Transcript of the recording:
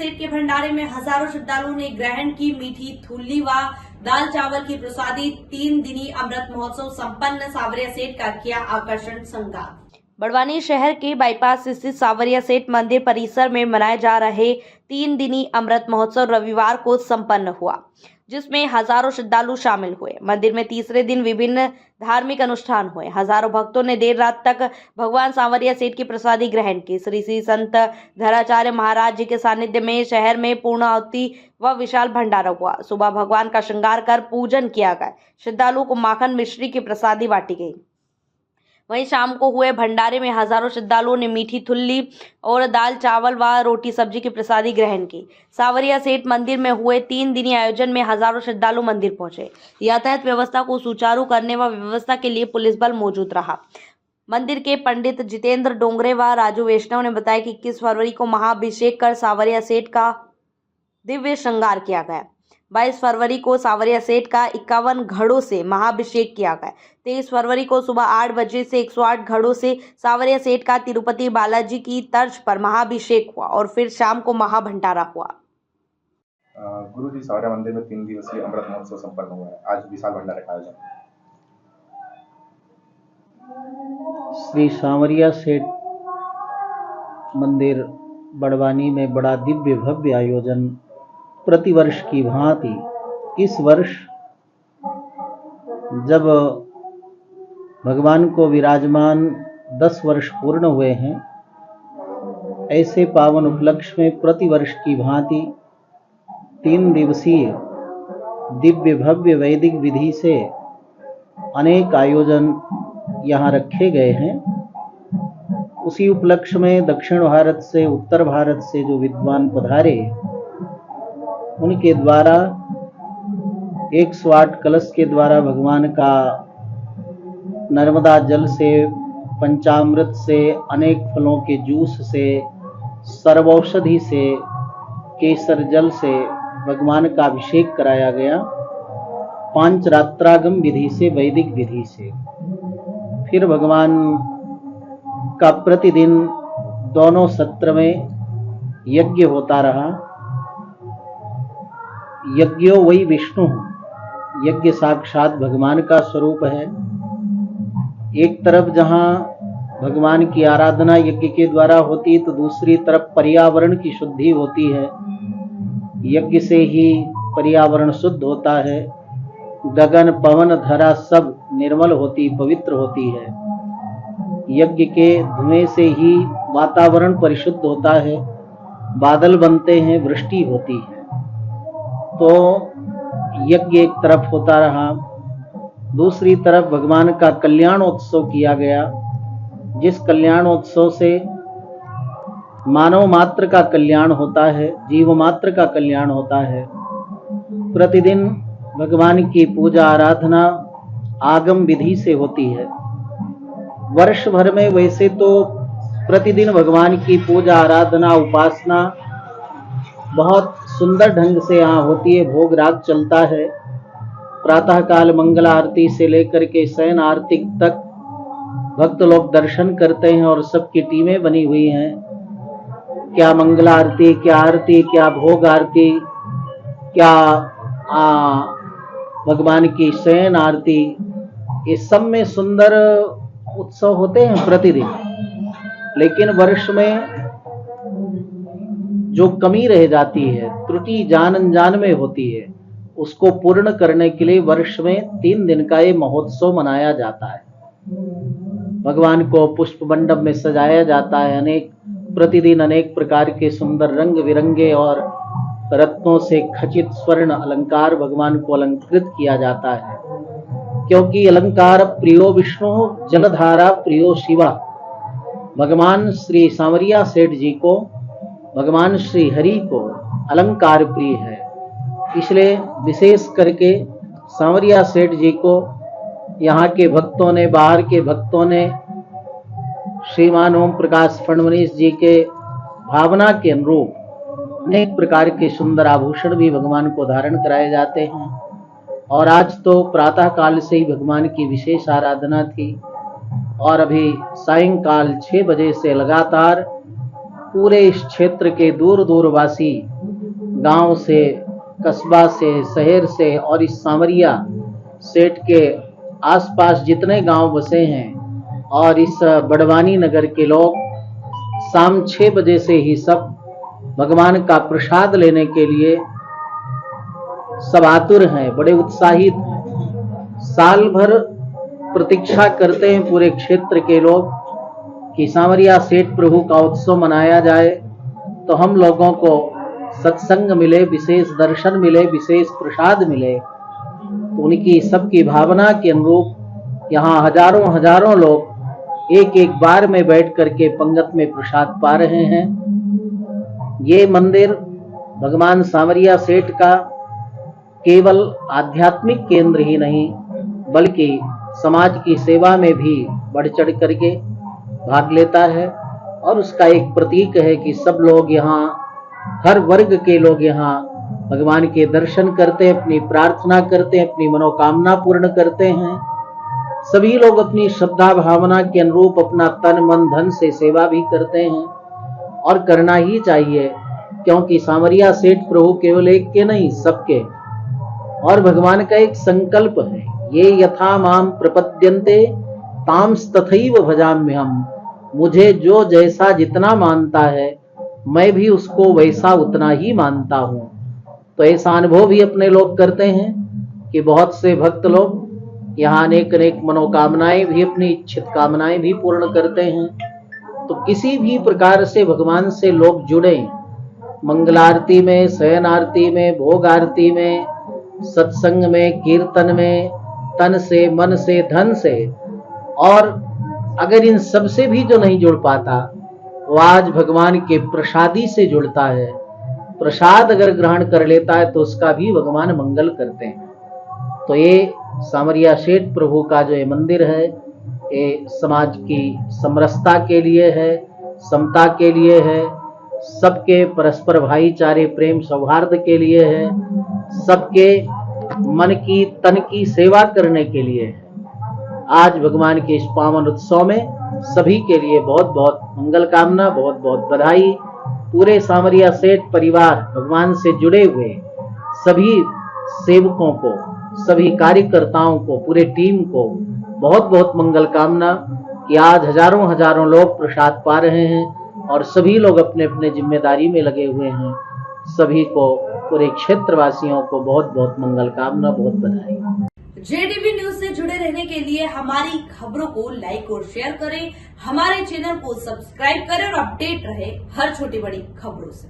सेठ के भंडारे में हजारों श्रद्धालुओं ने ग्रहण की मीठी थुल्ली व दाल चावल की प्रसादी। 3 दिनी अमृत महोत्सव संपन्न। सावरिया सेठ का किया आकर्षण श्रृंगार। बड़वानी शहर के बाईपास स्थित सावरिया सेठ मंदिर परिसर में मनाए जा रहे 3 दिनी अमृत महोत्सव रविवार को संपन्न हुआ, जिसमें हजारों श्रद्धालु शामिल हुए। मंदिर में तीसरे दिन विभिन्न धार्मिक अनुष्ठान हुए। हजारों भक्तों ने देर रात तक भगवान सावरिया सेठ की प्रसादी ग्रहण की। श्री श्री संत धराचार्य महाराज जी के सानिध्य में शहर में पूर्ण आहुति व विशाल भंडारा हुआ। सुबह भगवान का श्रृंगार कर पूजन किया गया। श्रद्धालुओं को माखन मिश्री की प्रसादी बांटी गई। वहीं शाम को हुए भंडारे में हजारों श्रद्धालुओं ने मीठी थुल्ली और दाल चावल व रोटी सब्जी की प्रसादी ग्रहण की। सावरिया सेठ मंदिर में हुए 3 दिनी आयोजन में हजारों श्रद्धालु मंदिर पहुंचे। यातायात व्यवस्था को सुचारू करने व व्यवस्था के लिए पुलिस बल मौजूद रहा। मंदिर के पंडित जितेंद्र डोंगरे व राजू वैष्णव ने बताया कि 21 फरवरी को महाअभिषेक कर सावरिया सेठ का दिव्य श्रृंगार किया गया। 22 फरवरी को सावरिया सेठ का 51 घड़ों से महाअभिषेक किया गया। 23 फरवरी को सुबह 8 बजे से 108 घड़ों से सावरिया सेठ का तिरुपति बालाजी की तर्ज पर महाअभिषेक हुआ और फिर शाम को महाभंडारा हुआ। गुरु जी, सावरिया मंदिर में 3 दिवसीय अमृत महोत्सव संपन्न हुआ है। आज विशाल भंडारे का आयोजन। श्री सावरिया सेठ मंदिर बड़वानी में बड़ा दिव्य भव्य आयोजन प्रतिवर्ष की भांति इस वर्ष जब भगवान को विराजमान 10 वर्ष पूर्ण हुए हैं, ऐसे पावन उपलक्ष्य में प्रतिवर्ष की भांति 3 दिवसीय दिव्य भव्य वैदिक विधि से अनेक आयोजन यहाँ रखे गए हैं। उसी उपलक्ष्य में दक्षिण भारत से उत्तर भारत से जो विद्वान पधारे, उनके द्वारा 108 कलश के द्वारा भगवान का नर्मदा जल से, पंचामृत से, अनेक फलों के जूस से, सर्वौषधि से, केसर जल से भगवान का अभिषेक कराया गया। 5 रात्रागम विधि से, वैदिक विधि से। फिर भगवान का प्रतिदिन दोनों सत्र में यज्ञ होता रहा। यज्ञो वही विष्णु, यज्ञ साक्षात भगवान का स्वरूप है। एक तरफ जहाँ भगवान की आराधना यज्ञ के द्वारा होती है, तो दूसरी तरफ पर्यावरण की शुद्धि होती है। यज्ञ से ही पर्यावरण शुद्ध होता है। गगन, पवन, धरा सब निर्मल होती, पवित्र होती है। यज्ञ के धुएं से ही वातावरण परिशुद्ध होता है, बादल बनते हैं, वृष्टि होती है। तो यज्ञ एक तरफ होता रहा, दूसरी तरफ भगवान का कल्याणोत्सव किया गया, जिस कल्याणोत्सव से मानव मात्र का कल्याण होता है, जीव मात्र का कल्याण होता है। प्रतिदिन भगवान की पूजा आराधना आगम विधि से होती है। वर्ष भर में वैसे तो प्रतिदिन भगवान की पूजा आराधना उपासना बहुत सुंदर ढंग से यहाँ होती है। भोग राग चलता है। प्रातः काल मंगल आरती से लेकर के शयन आरती तक भक्त लोग दर्शन करते हैं और सबकी टीमें बनी हुई हैं। क्या मंगल आरती, क्या आरती, क्या भोग आरती, क्या भगवान की शयन आरती, इस सब में सुंदर उत्सव होते हैं प्रतिदिन। लेकिन वर्ष में जो कमी रह जाती है, त्रुटि जान अनजान में होती है, उसको पूर्ण करने के लिए वर्ष में 3 दिन का ये महोत्सव मनाया जाता है। भगवान को पुष्प मंडप में सजाया जाता है। प्रतिदिन अनेक प्रकार के सुंदर रंग बिरंगे और रत्नों से खचित स्वर्ण अलंकार भगवान को अलंकृत किया जाता है। क्योंकि अलंकार प्रियो विष्णु, जलधारा प्रियो शिवा। भगवान श्री सावरिया सेठ जी को, भगवान श्री हरि को अलंकार प्रिय है। इसलिए विशेष करके सावरिया सेठ जी को यहाँ के भक्तों ने, बाहर के भक्तों ने श्रीमान ओम प्रकाश फडणवीस जी के भावना के अनुरूप अनेक प्रकार के सुंदर आभूषण भी भगवान को धारण कराए जाते हैं। और आज तो प्रातः काल से ही भगवान की विशेष आराधना थी और अभी सायंकाल 6 बजे से लगातार पूरे इस क्षेत्र के दूर दूरवासी गांव से, कस्बा से, शहर से और इस सांवरिया सेठ के आसपास जितने गांव बसे हैं और इस बड़वानी नगर के लोग शाम 6 बजे से ही सब भगवान का प्रसाद लेने के लिए सब आतुर हैं, बड़े उत्साहित हैं। साल भर प्रतीक्षा करते हैं पूरे क्षेत्र के लोग कि सांवरिया सेठ प्रभु का उत्सव मनाया जाए तो हम लोगों को सत्संग मिले, विशेष दर्शन मिले, विशेष प्रसाद मिले। तो उनकी सबकी भावना के अनुरूप यहाँ हजारों हजारों लोग एक एक बार में बैठ करके पंगत में प्रसाद पा रहे हैं। ये मंदिर भगवान सांवरिया सेठ का केवल आध्यात्मिक केंद्र ही नहीं बल्कि समाज की सेवा में भी बढ़ चढ़ करके भाग लेता है और उसका एक प्रतीक है कि सब लोग यहाँ, हर वर्ग के लोग यहाँ भगवान के दर्शन करते हैं, अपनी प्रार्थना करते हैं, अपनी मनोकामना पूर्ण करते हैं। सभी लोग अपनी श्रद्धा भावना के अनुरूप अपना तन मन धन से सेवा भी करते हैं और करना ही चाहिए, क्योंकि सांवरिया सेठ प्रभु केवल एक के नहीं सबके, और भगवान का एक संकल्प है, ये यथा माम प्रपद्यन्ते तांस तथैव भजाम्यहम्। मुझे जो जैसा जितना मानता है मैं भी उसको वैसा उतना ही मानता हूँ। तो ऐसा अनुभव भी अपने लोग करते हैं कि बहुत से भक्त लोग यहाँ अनेक अनेक मनोकामनाएं भी, अपनी इच्छित कामनाएं भी पूर्ण करते हैं। तो किसी भी प्रकार से भगवान से लोग जुड़े, मंगल आरती में, शयन आरती में, भोग आरती में, सत्संग में, कीर्तन में, तन से, मन से, धन से, और अगर इन सब से भी जो नहीं जुड़ पाता वो आज भगवान के प्रसादी से जुड़ता है। प्रसाद अगर ग्रहण कर लेता है तो उसका भी भगवान मंगल करते हैं। तो ये सांवरिया सेठ प्रभु का जो ये मंदिर है, ये समाज की समरसता के लिए है, समता के लिए है, सबके परस्पर भाईचारे प्रेम सौहार्द के लिए है, सबके मन की तन की सेवा करने के लिए है। आज भगवान के इस पावन उत्सव में सभी के लिए बहुत बहुत मंगल कामना, बहुत बहुत बधाई। पूरे सांवरिया सेठ परिवार, भगवान से जुड़े हुए सभी सेवकों को, सभी कार्यकर्ताओं को, पूरे टीम को बहुत बहुत मंगल कामना कि आज हजारों हजारों लोग प्रसाद पा रहे हैं और सभी लोग अपने अपने जिम्मेदारी में लगे हुए हैं। सभी को, पूरे क्षेत्रवासियों को बहुत बहुत मंगल कामना, बहुत बधाई। JDB न्यूज से जुड़े रहने के लिए हमारी खबरों को लाइक और शेयर करें, हमारे चैनल को सब्सक्राइब करें और अपडेट रहे हर छोटी बड़ी खबरों से।